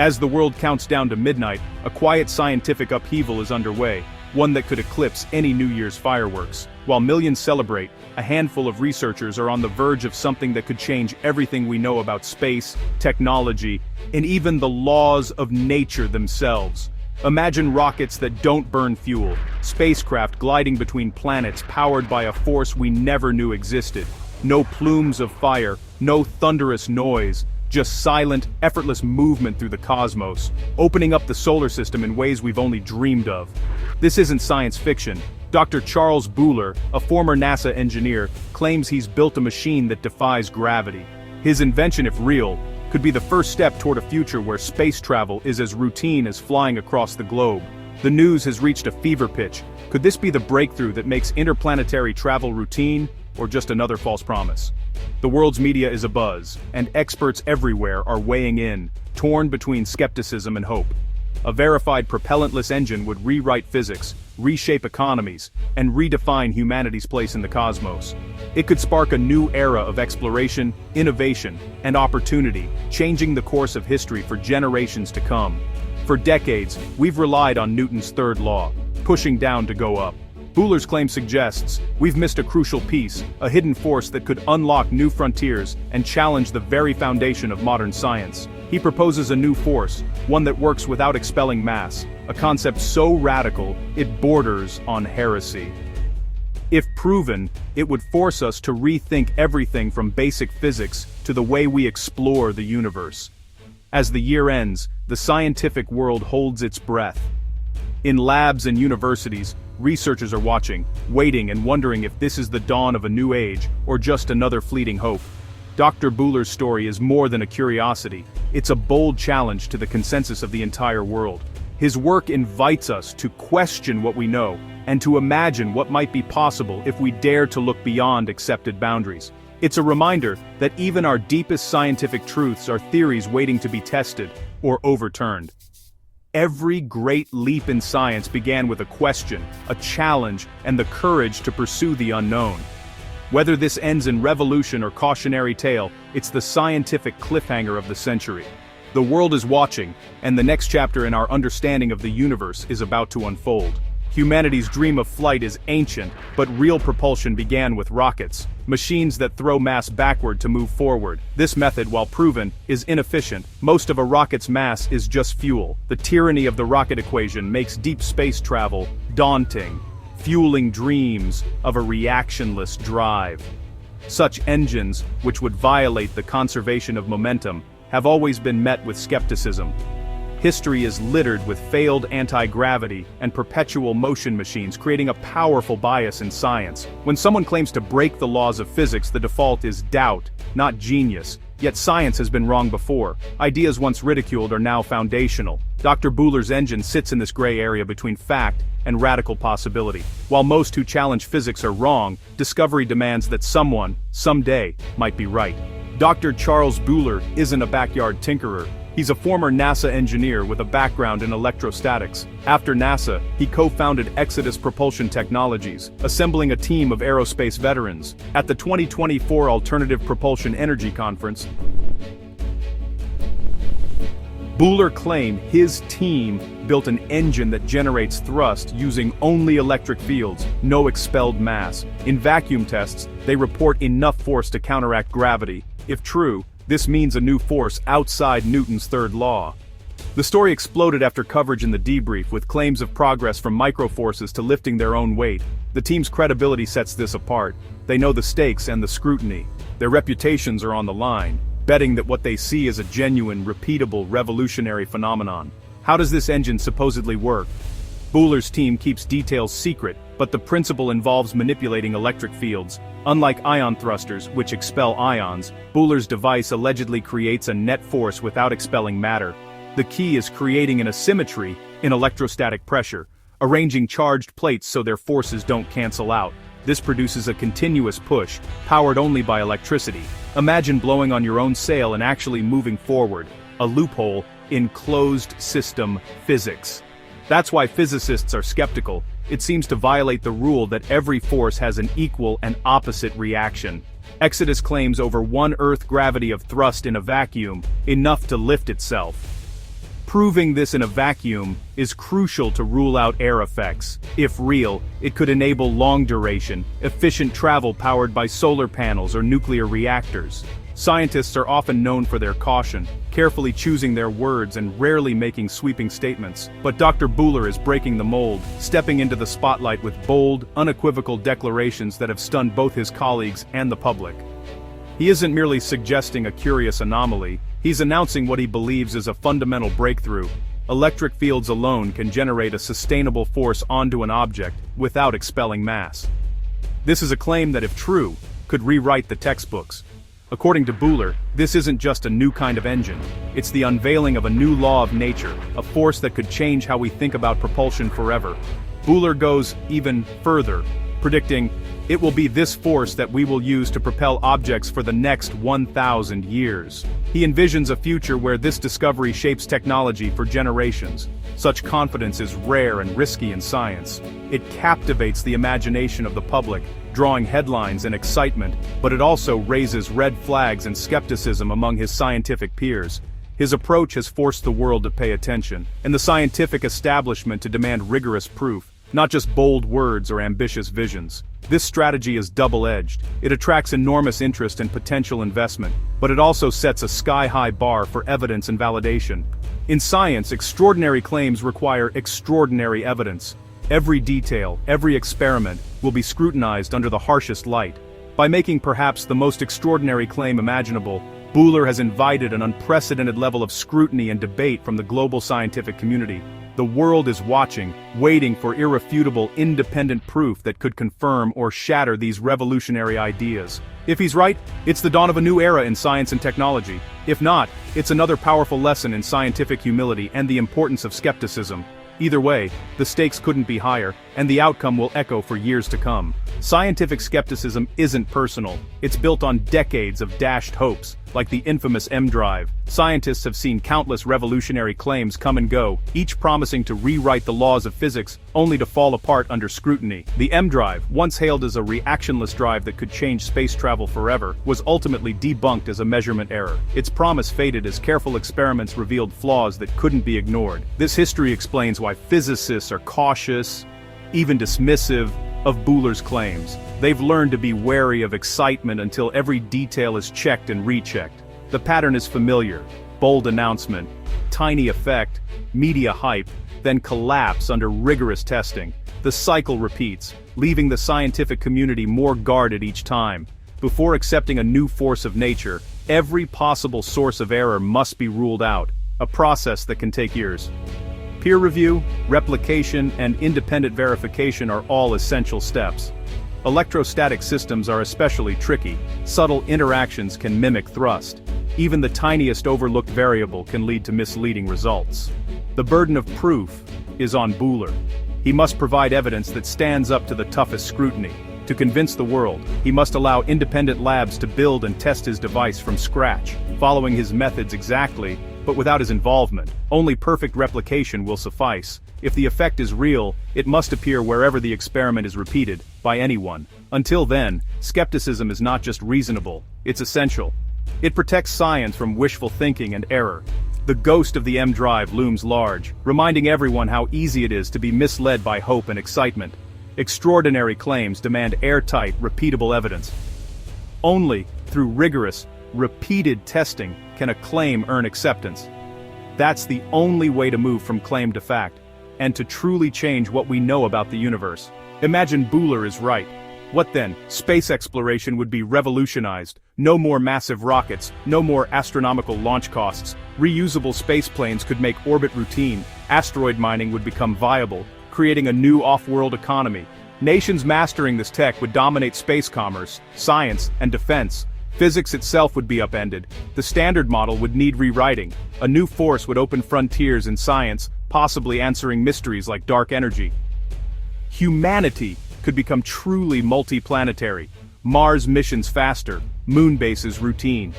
As the world counts down to midnight, a quiet scientific upheaval is underway, one that could eclipse any New Year's fireworks. While millions celebrate, a handful of researchers are on the verge of something that could change everything we know about space, technology, and even the laws of nature themselves. Imagine rockets that don't burn fuel, spacecraft gliding between planets powered by a force we never knew existed. No plumes of fire, no thunderous noise, just silent, effortless movement through the cosmos, opening up the solar system in ways we've only dreamed of. This isn't science fiction. Dr. Charles Buhler, a former NASA engineer, claims he's built a machine that defies gravity. His invention, if real, could be the first step toward a future where space travel is as routine as flying across the globe. The news has reached a fever pitch. Could this be the breakthrough that makes interplanetary travel routine, or just another false promise? The world's media is abuzz, and experts everywhere are weighing in, torn between skepticism and hope. A verified propellantless engine would rewrite physics, reshape economies, and redefine humanity's place in the cosmos. It could spark a new era of exploration, innovation, and opportunity, changing the course of history for generations to come. For decades, we've relied on Newton's third law, pushing down to go up. Buhler's claim suggests we've missed a crucial piece, a hidden force that could unlock new frontiers and challenge the very foundation of modern science. He proposes a new force, one that works without expelling mass, a concept so radical it borders on heresy. If proven, it would force us to rethink everything from basic physics to the way we explore the universe. As the year ends, the scientific world holds its breath. In labs and universities, researchers are watching, waiting and wondering if this is the dawn of a new age or just another fleeting hope. Dr. Buhler's story is more than a curiosity, it's a bold challenge to the consensus of the entire world. His work invites us to question what we know, and to imagine what might be possible if we dare to look beyond accepted boundaries. It's a reminder that even our deepest scientific truths are theories waiting to be tested or overturned. Every great leap in science began with a question, a challenge, and the courage to pursue the unknown. Whether this ends in revolution or cautionary tale, it's the scientific cliffhanger of the century. The world is watching, and the next chapter in our understanding of the universe is about to unfold. Humanity's dream of flight is ancient, but real propulsion began with rockets, machines that throw mass backward to move forward. This method, while proven, is inefficient. Most of a rocket's mass is just fuel. The tyranny of the rocket equation makes deep space travel daunting, fueling dreams of a reactionless drive. Such engines, which would violate the conservation of momentum, have always been met with skepticism. History is littered with failed anti-gravity and perpetual motion machines, creating a powerful bias in science. When someone claims to break the laws of physics, the default is doubt, not genius. Yet science has been wrong before. Ideas once ridiculed are now foundational. Dr. Buhler's engine sits in this gray area between fact and radical possibility. While most who challenge physics are wrong, discovery demands that someone, someday, might be right. Dr. Charles Buhler isn't a backyard tinkerer. He's a former NASA engineer with a background in electrostatics. After NASA, he co-founded Exodus Propulsion Technologies, assembling a team of aerospace veterans. At the 2024 Alternative Propulsion Energy Conference, Buhler claimed his team built an engine that generates thrust using only electric fields, no expelled mass. In vacuum tests, they report enough force to counteract gravity. If true, this means a new force outside Newton's third law. The story exploded after coverage in the debrief, with claims of progress from microforces to lifting their own weight. The team's credibility sets this apart. They know the stakes and the scrutiny. Their reputations are on the line, betting that what they see is a genuine, repeatable, revolutionary phenomenon. How does this engine supposedly work? Buhler's team keeps details secret, but the principle involves manipulating electric fields. Unlike ion thrusters, which expel ions, Buhler's device allegedly creates a net force without expelling matter. The key is creating an asymmetry in electrostatic pressure, arranging charged plates so their forces don't cancel out. This produces a continuous push, powered only by electricity. Imagine blowing on your own sail and actually moving forward, a loophole in closed-system physics. That's why physicists are skeptical. It seems to violate the rule that every force has an equal and opposite reaction. Exodus claims over 1 Earth gravity of thrust in a vacuum, enough to lift itself. Proving this in a vacuum is crucial to rule out air effects. If real, it could enable long-duration, efficient travel powered by solar panels or nuclear reactors. Scientists are often known for their caution, carefully choosing their words and rarely making sweeping statements. But Dr. Buhler is breaking the mold, stepping into the spotlight with bold, unequivocal declarations that have stunned both his colleagues and the public. He isn't merely suggesting a curious anomaly, he's announcing what he believes is a fundamental breakthrough. Electric fields alone can generate a sustainable force onto an object without expelling mass. This is a claim that, if true, could rewrite the textbooks. According to Buhler, this isn't just a new kind of engine, it's the unveiling of a new law of nature, a force that could change how we think about propulsion forever. Buhler goes even further, predicting, it will be this force that we will use to propel objects for the next 1,000 years. He envisions a future where this discovery shapes technology for generations. Such confidence is rare and risky in science. It captivates the imagination of the public, drawing headlines and excitement, but it also raises red flags and skepticism among his scientific peers. His approach has forced the world to pay attention, and the scientific establishment to demand rigorous proof, not just bold words or ambitious visions. This strategy is double-edged. It attracts enormous interest and potential investment, but it also sets a sky-high bar for evidence and validation. In science, extraordinary claims require extraordinary evidence. Every detail, every experiment, will be scrutinized under the harshest light. By making perhaps the most extraordinary claim imaginable, Buhler has invited an unprecedented level of scrutiny and debate from the global scientific community. The world is watching, waiting for irrefutable, independent proof that could confirm or shatter these revolutionary ideas. If he's right, it's the dawn of a new era in science and technology. If not, it's another powerful lesson in scientific humility and the importance of skepticism. Either way, the stakes couldn't be higher, and the outcome will echo for years to come. Scientific skepticism isn't personal. It's built on decades of dashed hopes, like the infamous M-drive. Scientists have seen countless revolutionary claims come and go, each promising to rewrite the laws of physics, only to fall apart under scrutiny. The M-drive, once hailed as a reactionless drive that could change space travel forever, was ultimately debunked as a measurement error. Its promise faded as careful experiments revealed flaws that couldn't be ignored. This history explains why physicists are cautious, even dismissive, of Buhler's claims. They've learned to be wary of excitement until every detail is checked and rechecked. The pattern is familiar: bold announcement, tiny effect, media hype, then collapse under rigorous testing. The cycle repeats, leaving the scientific community more guarded each time. Before accepting a new force of nature, every possible source of error must be ruled out, a process that can take years. Peer review, replication, and independent verification are all essential steps. Electrostatic systems are especially tricky. Subtle interactions can mimic thrust. Even the tiniest overlooked variable can lead to misleading results. The burden of proof is on Buhler. He must provide evidence that stands up to the toughest scrutiny. To convince the world, he must allow independent labs to build and test his device from scratch, following his methods exactly, but without his involvement. Only perfect replication will suffice. If the effect is real, it must appear wherever the experiment is repeated, by anyone. Until then, skepticism is not just reasonable, it's essential. It protects science from wishful thinking and error. The ghost of the M-drive looms large, reminding everyone how easy it is to be misled by hope and excitement. Extraordinary claims demand airtight, repeatable evidence. Only through rigorous, repeated testing can a claim earn acceptance. That's the only way to move from claim to fact, and to truly change what we know about the universe. Imagine Buhler is right. What then? Space exploration would be revolutionized. No more massive rockets, no more astronomical launch costs. Reusable space planes could make orbit routine. Asteroid mining would become viable, creating a new off-world economy. Nations mastering this tech would dominate space commerce, science, and defense. Physics itself would be upended. The standard model would need rewriting. A new force would open frontiers in science, possibly answering mysteries like dark energy. Humanity could become truly multiplanetary. Mars missions faster, moon bases routine.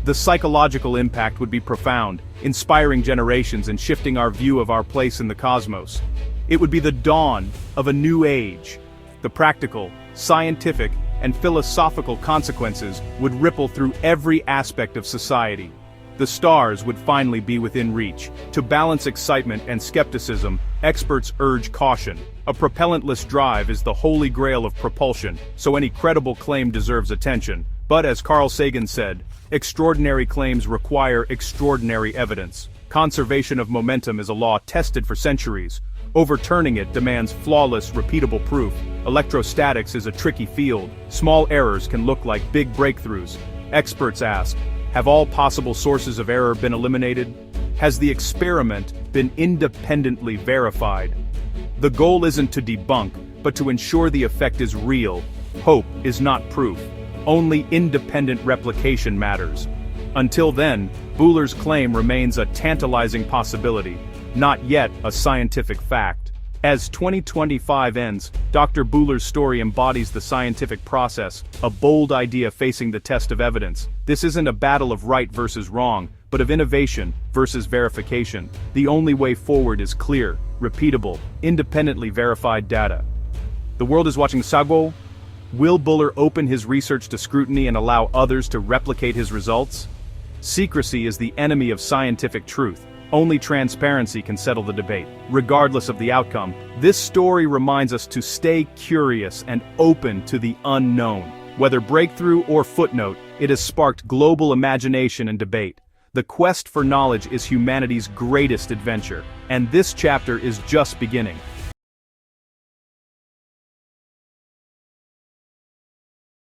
The psychological impact would be profound, inspiring generations and shifting our view of our place in the cosmos. It would be the dawn of a new age. The practical, scientific, and philosophical consequences would ripple through every aspect of society. The stars would finally be within reach. To balance excitement and skepticism, experts urge caution. A propellantless drive is the holy grail of propulsion, so any credible claim deserves attention. But as Carl Sagan said, extraordinary claims require extraordinary evidence. Conservation of momentum is a law tested for centuries. Overturning it demands flawless, repeatable proof. Electrostatics is a tricky field. Small errors can look like big breakthroughs. Experts ask, have all possible sources of error been eliminated? Has the experiment been independently verified? The goal isn't to debunk, but to ensure the effect is real. Hope is not proof. Only independent replication matters. Until then, Bühler's claim remains a tantalizing possibility, not yet a scientific fact. As 2025 ends, Dr. Bühler's story embodies the scientific process, a bold idea facing the test of evidence. This isn't a battle of right versus wrong, but of innovation versus verification. The only way forward is clear, repeatable, independently verified data. The world is watching Sagwo. Will Bühler open his research to scrutiny and allow others to replicate his results? Secrecy is the enemy of scientific truth. Only transparency can settle the debate. Regardless of the outcome, this story reminds us to stay curious and open to the unknown. Whether breakthrough or footnote, it has sparked global imagination and debate. The quest for knowledge is humanity's greatest adventure, and this chapter is just beginning.